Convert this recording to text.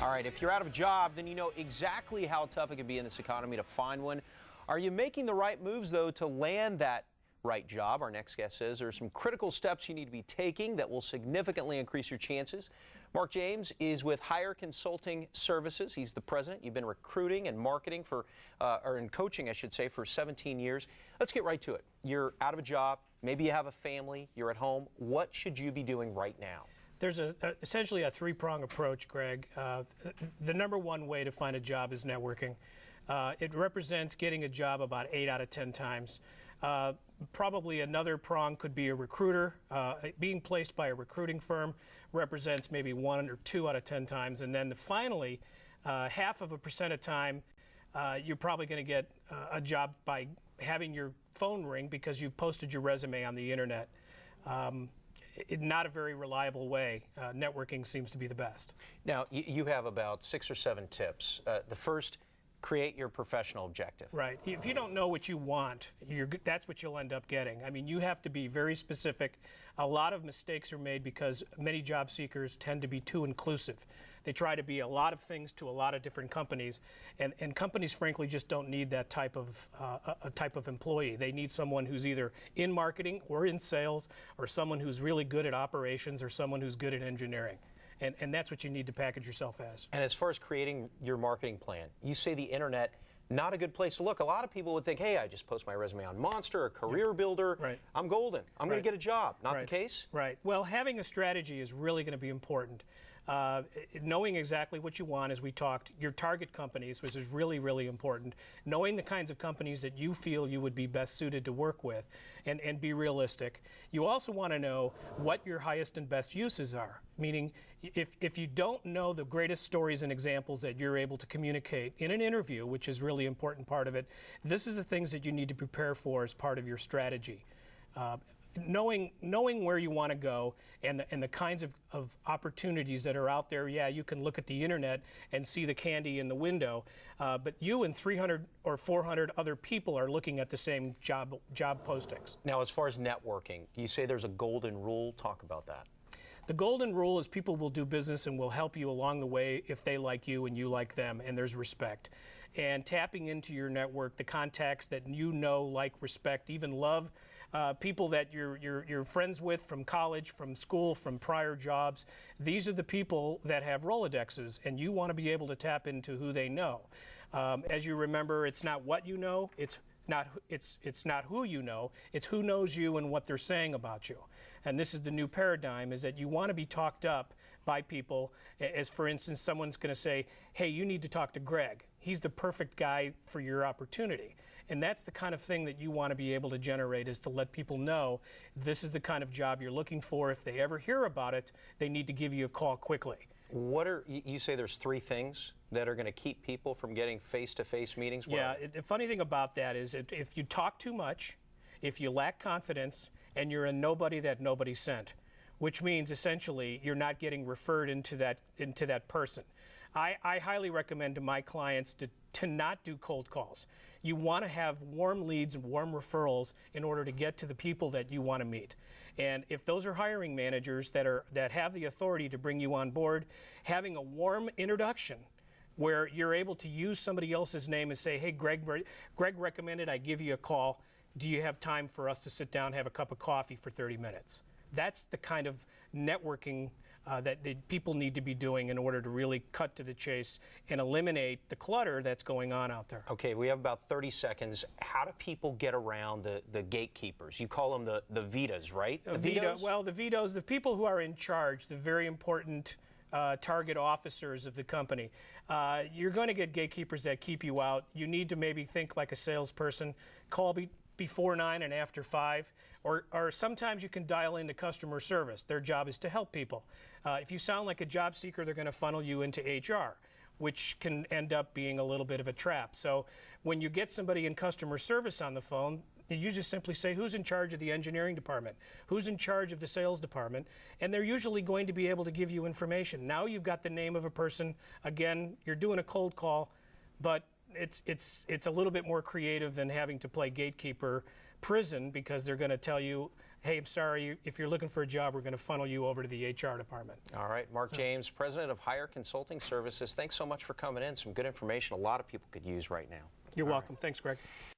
All right, if you're out of a job, then you know exactly how tough it can be in this economy to find one. Are you making the right moves, though, to land that right job? Our next guest says there are some critical steps you need to be taking that will significantly increase your chances. Mark James is with Hire Consulting Services. He's the president. You've been recruiting and marketing or in coaching, I should say, for 17 years. Let's get right to it. You're out of a job. Maybe you have a family. You're at home. What should you be doing right now? There's essentially a three-prong approach, Greg. The number one way to find a job is networking. It represents getting a job about 8 out of 10 times. Probably another prong could be a recruiter. Being placed by a recruiting firm represents maybe 1 or 2 out of 10 times. And then finally, 0.5% of time, you're probably going to get a job by having your phone ring because you've posted your resume on the internet. Not a very reliable way. Networking seems to be the best. Now, you have about 6 or 7 tips. The first, create your professional objective. Right. If you don't know what you want, that's what you'll end up getting. I mean, you have to be very specific. A lot of mistakes are made because many job seekers tend to be too inclusive. They try to be a lot of things to a lot of different companies, and companies, frankly, just don't need that type of employee. They need someone who's either in marketing or in sales, or someone who's really good at operations, or someone who's good at engineering. And that's what you need to package yourself as. And as far as creating your marketing plan, you say the internet, not a good place to look. A lot of people would think, hey, I just post my resume on Monster or Career Builder. Right. I'm golden. I'm going to get a job. Not the case? Right. Well, having a strategy is really going to be important. Knowing exactly what you want, as we talked, your target companies, which is really, really important. Knowing the kinds of companies that you feel you would be best suited to work with, and be realistic. You also want to know what your highest and best uses are. Meaning, if you don't know the greatest stories and examples that you're able to communicate in an interview, which is really important part of it, this is the things that you need to prepare for as part of your strategy. Knowing where you want to go and the kinds of opportunities that are out there. Yeah, you can look at the internet and see the candy in the window, but you and 300 or 400 other people are looking at the same job postings. Now, as far as networking, you say there's a golden rule. Talk about that. The golden rule is people will do business and will help you along the way if they like you and you like them, and there's respect. And tapping into your network, the contacts that you know, like, respect, even love, people that you're friends with from college, from school, from prior jobs. These are the people that have Rolodexes, and you want to be able to tap into who they know. As you remember, it's not what you know, it's not who you know, it's who knows you and what they're saying about you. And this is the new paradigm, is that you want to be talked up by people. As for instance, someone's going to say, hey, you need to talk to Greg. He's the perfect guy for your opportunity. And that's the kind of thing that you want to be able to generate, is to let people know this is the kind of job you're looking for. If they ever hear about it, they need to give you a call quickly. You say there's 3 things that are going to keep people from getting face-to-face meetings? Yeah, the funny thing about that is if you talk too much, if you lack confidence, and you're a nobody that nobody sent, which means essentially you're not getting referred into that person. I highly recommend to my clients to not do cold calls. You want to have warm leads and warm referrals in order to get to the people that you want to meet. And if those are hiring managers that have the authority to bring you on board, having a warm introduction where you're able to use somebody else's name and say, hey, Greg recommended I give you a call. Do you have time for us to sit down and have a cup of coffee for 30 minutes? That's the kind of networking that people need to be doing in order to really cut to the chase and eliminate the clutter that's going on out there. Okay, we have about 30 seconds. How do people get around the gatekeepers? You call them the VETAs, right? The vetoes? Well, the vetoes, the people who are in charge, the very important target officers of the company. You're going to get gatekeepers that keep you out. You need to maybe think like a salesperson. Call before 9 and after 5, or sometimes you can dial into customer service. Their job is to help people. If you sound like a job seeker, they're going to funnel you into HR, which can end up being a little bit of a trap. So when you get somebody in customer service on the phone, you just simply say, who's in charge of the engineering department? Who's in charge of the sales department? And they're usually going to be able to give you information. Now you've got the name of a person. Again, you're doing a cold call, but it's a little bit more creative than having to play gatekeeper prison, because they're going to tell you hey, I'm sorry, if you're looking for a job, we're going to funnel you over to the HR department. All right, Mark James, President of Hire Consulting Services, thanks so much for coming in. Some good information a lot of people could use right now. You're welcome. Thanks, Greg.